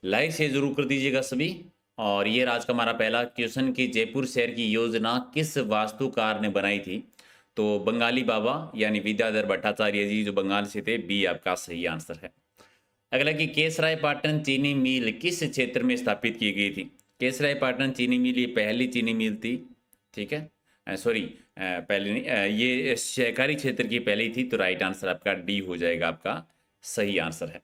Like से जरूर कर दीजिएगा सभी। और ये आज का हमारा पहला क्वेश्चन कि जयपुर शहर की योजना किस वास्तुकार ने बनाई थी। तो बंगाली बाबा यानी विद्याधर भट्टाचार्य जी जो बंगाल से थे, बी आपका सही आंसर है। अगला कि केसराय पाटन चीनी मिल किस क्षेत्र में स्थापित की गई थी। केसराय पाटन चीनी मिल ये पहली चीनी मिल थी, ठीक है, सॉरी पहले नहीं, ये सहकारी क्षेत्र की पहली थी। तो राइट आंसर आपका डी हो जाएगा, आपका सही आंसर है।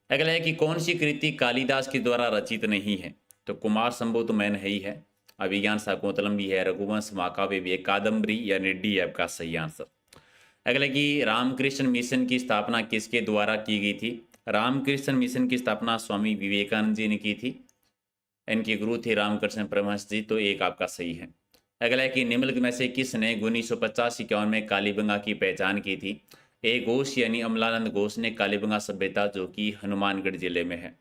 अगला है कि कौन सी कृति कालिदास के द्वारा रचित नहीं है। तो कुमार संभव तो मैन है ही है, अभिज्ञान शाकुंतलम भी है, रघुवंश महाकाव्य भी है, कादम्बरी यानी डी आपका सही आंसर। अगला कि रामकृष्ण मिशन की स्थापना किसके द्वारा की गई थी। रामकृष्ण मिशन की स्थापना स्वामी विवेकानंद जी ने की थी। इनके गुरु थे रामकृष्ण परमहंस जी। तो एक आपका सही है। अगला है कि निम्नलिखित में से किसने 1950-51 में कालीबंगा की पहचान की थी। ए घोष यानी अमलानंद घोष ने कालीबंगा सभ्यता, जो कि हनुमानगढ़ जिले में है।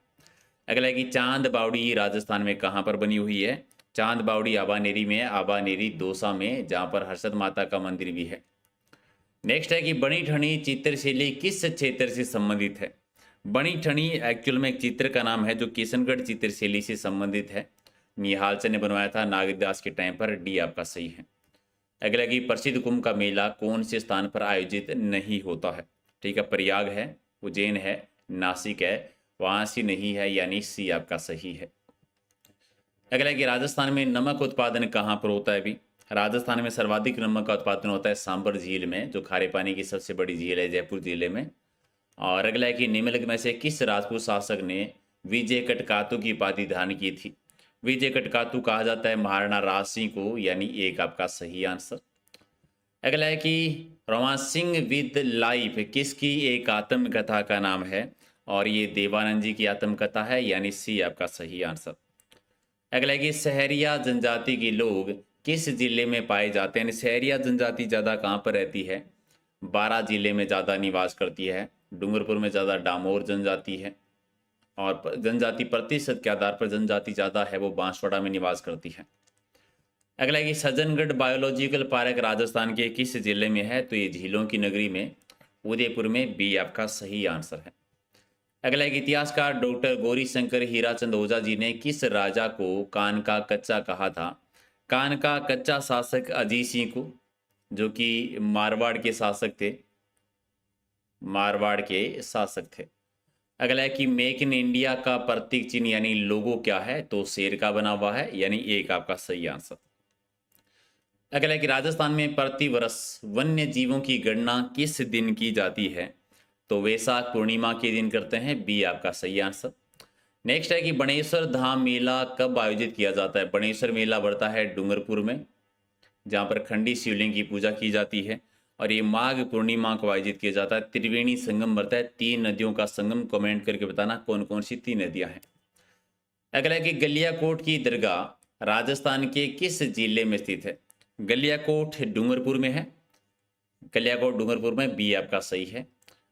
अगला है कि चांद बावड़ी राजस्थान में कहाँ पर बनी हुई है। चांद बावड़ी आबानेरी में है, आबानेरी दौसा में, जहाँ पर हर्षद माता का मंदिर भी है। नेक्स्ट है कि बनी ठनी चित्रशैली किस क्षेत्र से संबंधित है। बनी ठनी एक्चुअल में एक चित्र का नाम है जो किशनगढ़ चित्रशैली से संबंधित है। निहालचंद ने बनवाया था नागदास के टाइम पर। डी आपका सही है। अगला कि प्रसिद्ध कुंभ का मेला कौन से स्थान पर आयोजित नहीं होता है। ठीक है, प्रयाग है, उज्जैन है, नासिक है, वाराणसी नहीं है, यानी सी आपका सही है। अगला कि राजस्थान में नमक उत्पादन कहाँ पर होता है। अभी राजस्थान में सर्वाधिक नमक का उत्पादन होता है सांबर झील में, जो खारे पानी की सबसे बड़ी झील है जयपुर जिले में। और अगला है कि निम्नलिखित में से किस राजपूत शासक ने विजय कटकातु की उपाधि धारण की थी। विजय कटकातु कहा जाता है महाराणा राज सिंह को, यानी एक आपका सही आंसर। अगला है कि रोमांसिंग विद लाइफ किसकी एक आत्मकथा का नाम है, और ये देवानंद जी की आत्मकथा है, यानी सी आपका सही आंसर। अगला है कि सहरिया जनजाति के लोग किस जिले में पाए जाते हैं। सहरिया जनजाति ज़्यादा कहाँ पर रहती है। 12 जिले में ज़्यादा निवास करती है। डूंगरपुर में ज़्यादा डामोर जनजाति है, और जनजाति प्रतिशत के आधार पर जनजाति ज़्यादा है वो बांसवाड़ा में निवास करती है। अगला है कि सज्जनगढ़ बायोलॉजिकल पार्क राजस्थान के किस जिले में है। तो ये झीलों की नगरी में, उदयपुर में। बी आपका सही आंसर है। अगला एक इतिहासकार डॉक्टर गौरी शंकर हीराचंद ओझा जी ने किस राजा को कान का कच्चा कहा था। कान का कच्चा शासक अजीत सिंह को, जो कि मारवाड़ के शासक थे। मारवाड़ के शासक थे। अगला है कि मेक इन इंडिया का प्रतीक चिन्ह यानी लोगो क्या है। तो शेर का बना हुआ है, यानी एक आपका सही आंसर। अगला है कि राजस्थान में प्रतिवर्ष वन्य जीवों की गणना किस दिन की जाती है। तो वैशाख पूर्णिमा के दिन करते हैं। बी आपका सही आंसर। नेक्स्ट है कि बनेश्वर धाम मेला कब आयोजित किया जाता है। बनेश्वर मेला बढ़ता है डूंगरपुर में, जहाँ पर खंडी शिवलिंग की पूजा की जाती है, और ये माघ पूर्णिमा को आयोजित किया जाता है। त्रिवेणी संगम बढ़ता है, 3 नदियों का संगम। कमेंट करके बताना कौन कौन सी 3 नदियां हैं। अगला है कि गलियाकोट की दरगाह राजस्थान के किस जिले में स्थित है। गलियाकोट डूंगरपुर में है। गलियाकोट डूंगरपुर में। बी आपका सही है।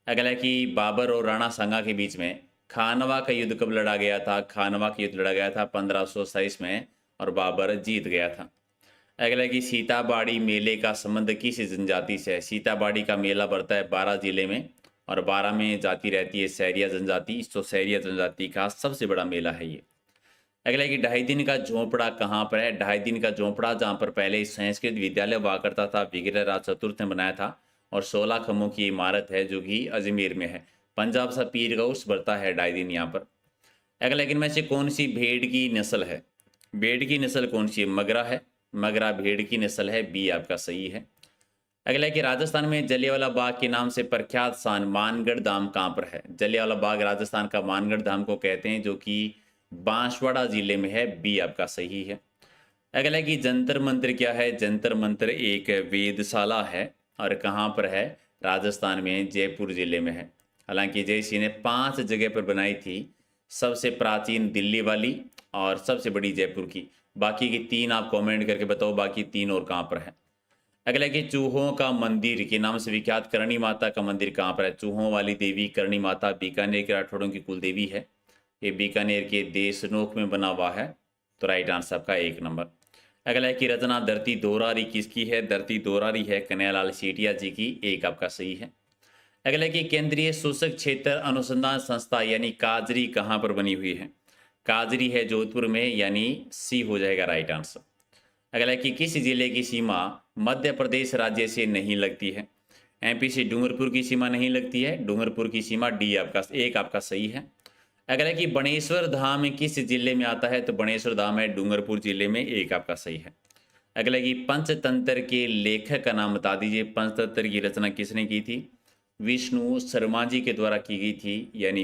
अगला है कि बाबर और राणा सांगा के बीच में खानवा का युद्ध कब लड़ा गया था। खानवा का युद्ध लड़ा गया था 1527 में, और बाबर जीत गया था। अगला है कि सीताबाड़ी मेले का संबंध किस जनजाति से है। सीताबाड़ी का मेला बढ़ता है 12 जिले में, और 12 में जाति रहती है सहरिया जनजाति। तो सहरिया जनजाति का सबसे बड़ा मेला है ये। अगला है कि 2.5 दिन का झोंपड़ा कहाँ पर है। 2.5 दिन का झोंपड़ा जहाँ पर पहले संस्कृत विद्यालय हुआ करता था, विग्रहराज चतुर्थ ने बनाया था, और 16 खम्भों की इमारत है जो कि अजमेर में है। पंजाब सा पीर का उर्स बढ़ता है 2.5 दिन यहाँ पर। अगला लेकिन में से कौन सी भेड़ की नस्ल है। भेड़ की नस्ल कौन सी है। मगरा है। मगरा भेड़ की नस्ल है। बी आपका सही है। अगला है कि राजस्थान में जलियांवाला बाग के नाम से प्रख्यात स्थान मानगढ़ धाम कहाँ पर है। जलियांवाला बाग राजस्थान का मानगढ़ धाम को कहते हैं, जो कि बांसवाड़ा जिले में है। बी आपका सही है। अगला है कि जंतर मंतर क्या है। जंतर मंतर एक वेधशाला है, और कहाँ पर है। राजस्थान में जयपुर जिले में है। हालांकि जय सिंह ने 5 जगह पर बनाई थी, सबसे प्राचीन दिल्ली वाली और सबसे बड़ी जयपुर की। बाकी की 3 आप कमेंट करके बताओ, बाकी 3 और कहाँ पर है। अगला है कि चूहों का मंदिर के नाम से विख्यात करणी माता का मंदिर कहाँ पर है। चूहों वाली देवी करणी माता बीकानेर के राठौड़ों की कुल देवी है। ये बीकानेर के देशनोक में बना हुआ है। तो राइट आंसर आपका 1 नंबर। अगला है कि रचना धरती दोहरारी किसकी है। धरती दोहरारी है कन्हैयालाल सेठिया जी की। एक आपका सही है। अगला है कि केंद्रीय शोषक क्षेत्र अनुसंधान संस्था यानी काजरी कहाँ पर बनी हुई है। काजरी है जोधपुर में, यानी सी हो जाएगा राइट आंसर। अगला है कि किस जिले की सीमा मध्य प्रदेश राज्य से नहीं लगती है? एमपी से डूंगरपुर की सीमा नहीं लगती है, डूंगरपुर की सीमा डी आपका एक आपका सही है। अगला है कि बणेश्वर धाम किस जिले में आता है? तो बणेश्वर धाम है डूंगरपुर जिले में, एक आपका सही है। अगला है कि पंचतंत्र के लेखक का नाम बता दीजिए। पंचतंत्र की रचना किसने की थी? विष्णु शर्मा जी के द्वारा की गई थी, यानी